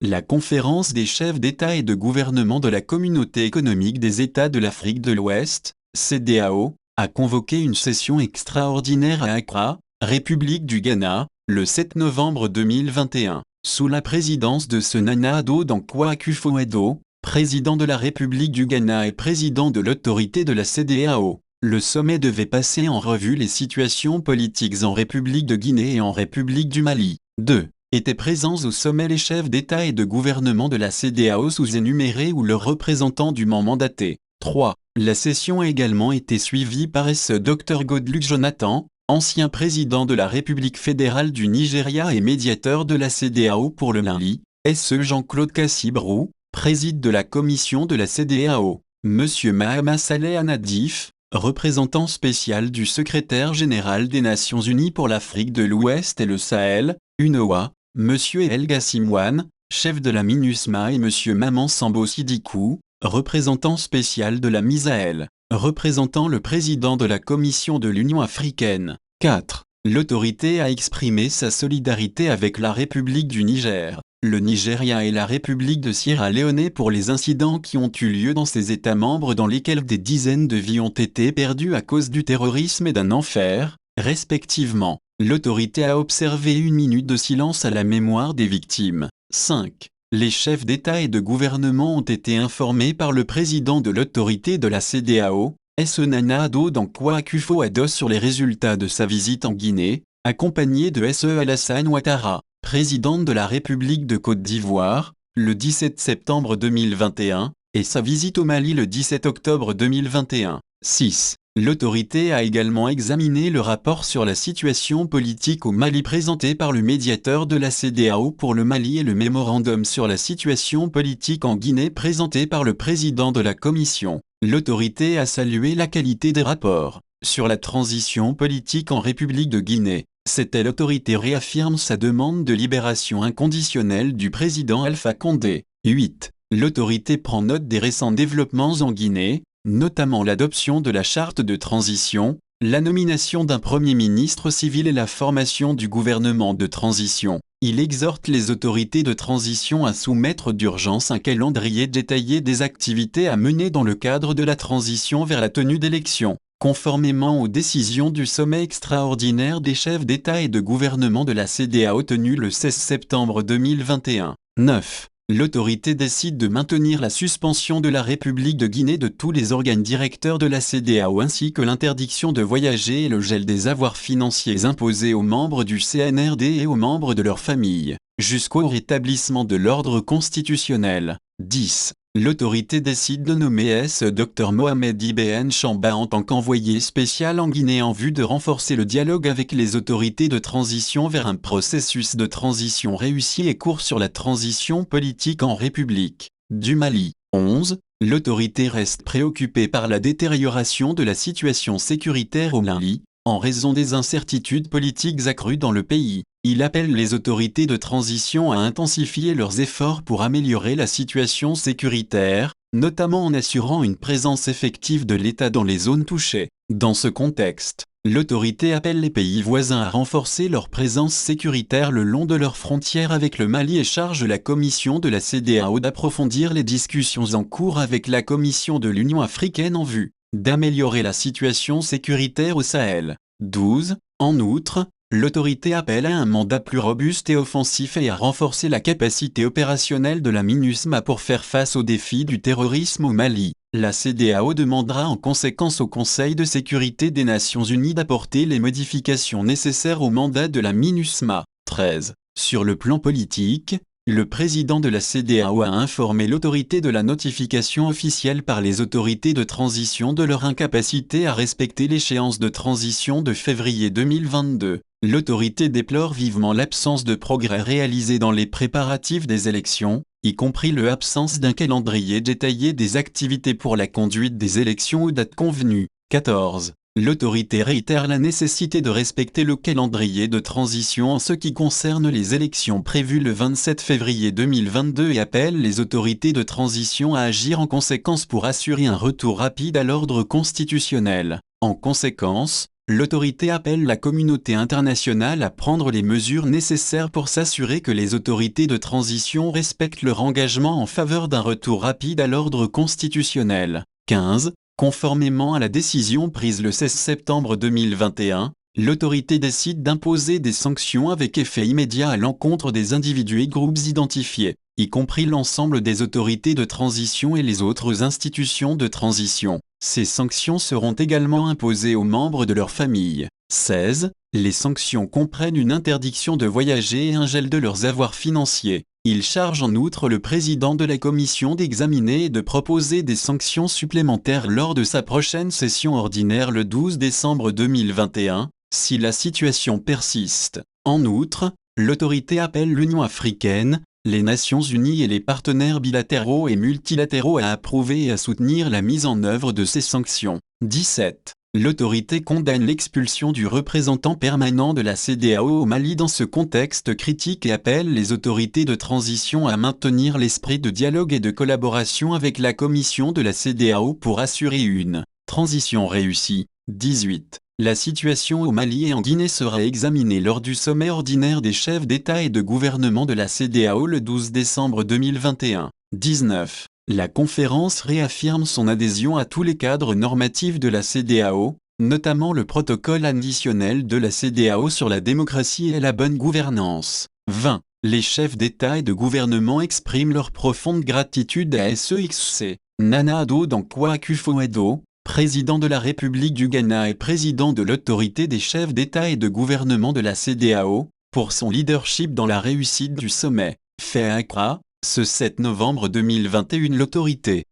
La conférence des chefs d'État et de gouvernement de la Communauté économique des États de l'Afrique de l'Ouest, CEDEAO, a convoqué une session extraordinaire à Accra, République du Ghana, le 7 novembre 2021, sous la présidence de Nana Addo Dankwa Akufo-Addo, président de la République du Ghana et président de l'autorité de la CEDEAO. Le sommet devait passer en revue les situations politiques en République de Guinée et en République du Mali. 2. Étaient présents au sommet les chefs d'État et de gouvernement de la CEDEAO sous-énumérés ou leurs représentants dûment mandatés. 3. La session a également été suivie par Dr Goodluck Jonathan, ancien président de la République fédérale du Nigeria et médiateur de la CEDEAO pour le Mali, Jean-Claude Kassibrou, président de la commission de la CEDEAO, M. Mahama Saleh Anadif, représentant spécial du secrétaire général des Nations Unies pour l'Afrique de l'Ouest et le Sahel, UNOA, M. El Gassimouane, chef de la MINUSMA et M. Maman Sambo Sidikou, représentant spécial de la MISAEL, représentant le président de la Commission de l'Union africaine. 4. L'autorité a exprimé sa solidarité avec la République du Niger, le Nigeria et la République de Sierra Leone pour les incidents qui ont eu lieu dans ces États membres dans lesquels des dizaines de vies ont été perdues à cause du terrorisme et d'un enfer, respectivement. L'autorité a observé 1 minute de silence à la mémoire des victimes. 5. Les chefs d'État et de gouvernement ont été informés par le président de l'autorité de la CEDEAO, Nana Addo Dankwa Akufo-Addo sur les résultats de sa visite en Guinée, accompagné de Alassane Ouattara, présidente de la République de Côte d'Ivoire, le 17 septembre 2021, et sa visite au Mali le 17 octobre 2021. 6. L'autorité a également examiné le rapport sur la situation politique au Mali présenté par le médiateur de la CEDEAO pour le Mali et le mémorandum sur la situation politique en Guinée présenté par le président de la Commission. L'autorité a salué la qualité des rapports. Sur la transition politique en République de Guinée, l'autorité réaffirme sa demande de libération inconditionnelle du président Alpha Condé. 8. L'autorité prend note des récents développements en Guinée, notamment l'adoption de la charte de transition, la nomination d'un premier ministre civil et la formation du gouvernement de transition. Il exhorte les autorités de transition à soumettre d'urgence un calendrier détaillé des activités à mener dans le cadre de la transition vers la tenue d'élections, conformément aux décisions du sommet extraordinaire des chefs d'État et de gouvernement de la CEDEAO tenu le 16 septembre 2021. 9. L'autorité décide de maintenir la suspension de la République de Guinée de tous les organes directeurs de la CEDEAO ainsi que l'interdiction de voyager et le gel des avoirs financiers imposés aux membres du CNRD et aux membres de leurs familles, jusqu'au rétablissement de l'ordre constitutionnel. 10. L'autorité décide de nommer Dr Mohamed Ibn Chamba en tant qu'envoyé spécial en Guinée en vue de renforcer le dialogue avec les autorités de transition vers un processus de transition réussi et court sur la transition politique en République du Mali. 11. L'autorité reste préoccupée par la détérioration de la situation sécuritaire au Mali, en raison des incertitudes politiques accrues dans le pays. Il appelle les autorités de transition à intensifier leurs efforts pour améliorer la situation sécuritaire, notamment en assurant une présence effective de l'État dans les zones touchées. Dans ce contexte, l'autorité appelle les pays voisins à renforcer leur présence sécuritaire le long de leurs frontières avec le Mali et charge la commission de la CEDEAO d'approfondir les discussions en cours avec la commission de l'Union africaine en vue d'améliorer la situation sécuritaire au Sahel. 12. En outre, l'autorité appelle à un mandat plus robuste et offensif et à renforcer la capacité opérationnelle de la MINUSMA pour faire face aux défis du terrorisme au Mali. La CEDEAO demandera en conséquence au Conseil de sécurité des Nations Unies d'apporter les modifications nécessaires au mandat de la MINUSMA. 13. Sur le plan politique, le président de la CEDEAO a informé l'autorité de la notification officielle par les autorités de transition de leur incapacité à respecter l'échéance de transition de février 2022. L'autorité déplore vivement l'absence de progrès réalisé dans les préparatifs des élections, y compris l'absence d'un calendrier détaillé des activités pour la conduite des élections aux dates convenues. 14. L'autorité réitère la nécessité de respecter le calendrier de transition en ce qui concerne les élections prévues le 27 février 2022 et appelle les autorités de transition à agir en conséquence pour assurer un retour rapide à l'ordre constitutionnel. En conséquence, l'autorité appelle la communauté internationale à prendre les mesures nécessaires pour s'assurer que les autorités de transition respectent leur engagement en faveur d'un retour rapide à l'ordre constitutionnel. 15. Conformément à la décision prise le 16 septembre 2021, l'autorité décide d'imposer des sanctions avec effet immédiat à l'encontre des individus et groupes identifiés, y compris l'ensemble des autorités de transition et les autres institutions de transition. Ces sanctions seront également imposées aux membres de leur famille. 16. Les sanctions comprennent une interdiction de voyager et un gel de leurs avoirs financiers. Il charge en outre le président de la commission d'examiner et de proposer des sanctions supplémentaires lors de sa prochaine session ordinaire le 12 décembre 2021, si la situation persiste. En outre, l'autorité appelle l'Union africaine, les Nations unies et les partenaires bilatéraux et multilatéraux à approuver et à soutenir la mise en œuvre de ces sanctions. 17. L'autorité condamne l'expulsion du représentant permanent de la CEDEAO au Mali dans ce contexte critique et appelle les autorités de transition à maintenir l'esprit de dialogue et de collaboration avec la commission de la CEDEAO pour assurer une transition réussie. 18. La situation au Mali et en Guinée sera examinée lors du sommet ordinaire des chefs d'État et de gouvernement de la CEDEAO le 12 décembre 2021. 19. La conférence réaffirme son adhésion à tous les cadres normatifs de la CEDEAO, notamment le protocole additionnel de la CEDEAO sur la démocratie et la bonne gouvernance. 20. Les chefs d'État et de gouvernement expriment leur profonde gratitude à SEXC. Nana Addo Dankwa Akufo-Addo, président de la République du Ghana et président de l'autorité des chefs d'État et de gouvernement de la CEDEAO, pour son leadership dans la réussite du sommet. Fait à Accra, ce 7 novembre 2021 l'autorité